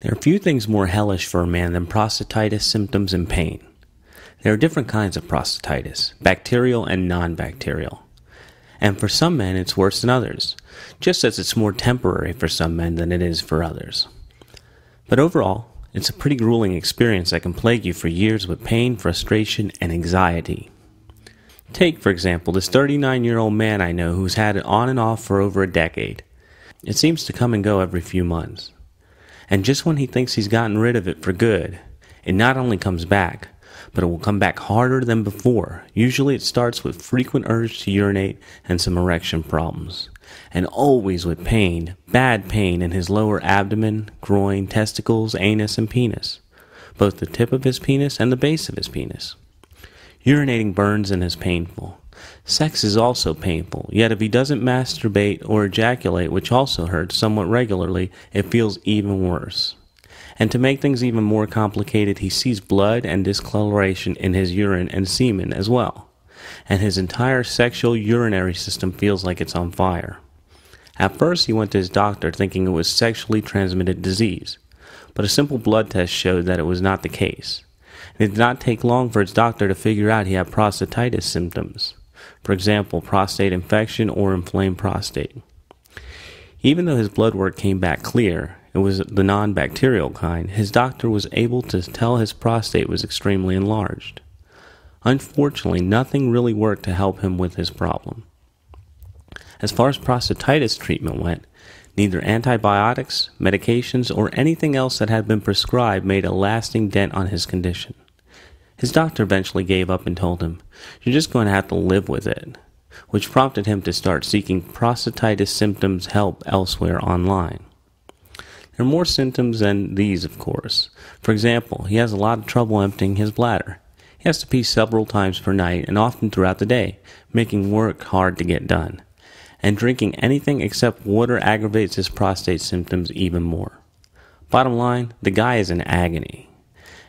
There are few things more hellish for a man than prostatitis symptoms and pain. There are different kinds of prostatitis, bacterial and non-bacterial. And for some men it's worse than others, just as it's more temporary for some men than it is for others. But overall, it's a pretty grueling experience that can plague you for years with pain, frustration, and anxiety. Take, for example, this 39-year-old man I know who's had it on and off for over a decade. It seems to come and go every few months. And just when he thinks he's gotten rid of it for good, it not only comes back, but it will come back harder than before. Usually it starts with frequent urge to urinate and some erection problems. And always with pain, bad pain in his lower abdomen, groin, testicles, anus, and penis. Both the tip of his penis and the base of his penis. Urinating burns and is painful. Sex is also painful, yet if he doesn't masturbate or ejaculate, which also hurts somewhat regularly, it feels even worse. And to make things even more complicated, he sees blood and discoloration in his urine and semen as well. And his entire sexual urinary system feels like it's on fire. At first he went to his doctor thinking it was sexually transmitted disease, but a simple blood test showed that it was not the case. It did not take long for his doctor to figure out he had prostatitis symptoms. For example, prostate infection or inflamed prostate. Even though his blood work came back clear, it was the non-bacterial kind, his doctor was able to tell his prostate was extremely enlarged. Unfortunately, nothing really worked to help him with his problem. As far as prostatitis treatment went, neither antibiotics, medications, or anything else that had been prescribed made a lasting dent on his condition. His doctor eventually gave up and told him, "You're just going to have to live with it," which prompted him to start seeking prostatitis symptoms help elsewhere online. There are more symptoms than these, of course. For example, he has a lot of trouble emptying his bladder. He has to pee several times per night and often throughout the day, making work hard to get done. And drinking anything except water aggravates his prostate symptoms even more. Bottom line, the guy is in agony.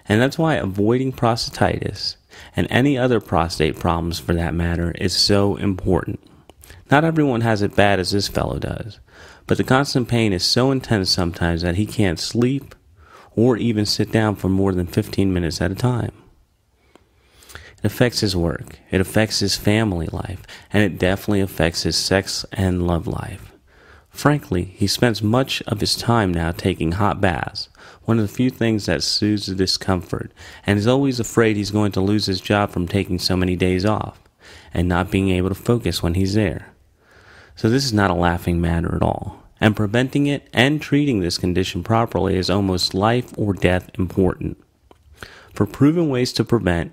And that's why avoiding prostatitis, and any other prostate problems for that matter, is so important. Not everyone has it bad as this fellow does, but the constant pain is so intense sometimes that he can't sleep or even sit down for more than 15 minutes at a time. It affects his work, it affects his family life, and it definitely affects his sex and love life. Frankly, he spends much of his time now taking hot baths, one of the few things that soothes the discomfort, and is always afraid he's going to lose his job from taking so many days off, and not being able to focus when he's there. So this is not a laughing matter at all, and preventing it and treating this condition properly is almost life or death important. For proven ways to prevent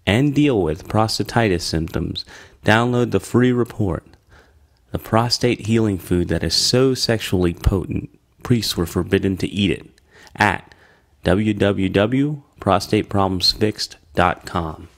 and deal with prostatitis symptoms, download the free report, The Prostate Healing Food That Is So Sexually Potent, Priests Were Forbidden to Eat It, at www.prostateproblemsfixed.com.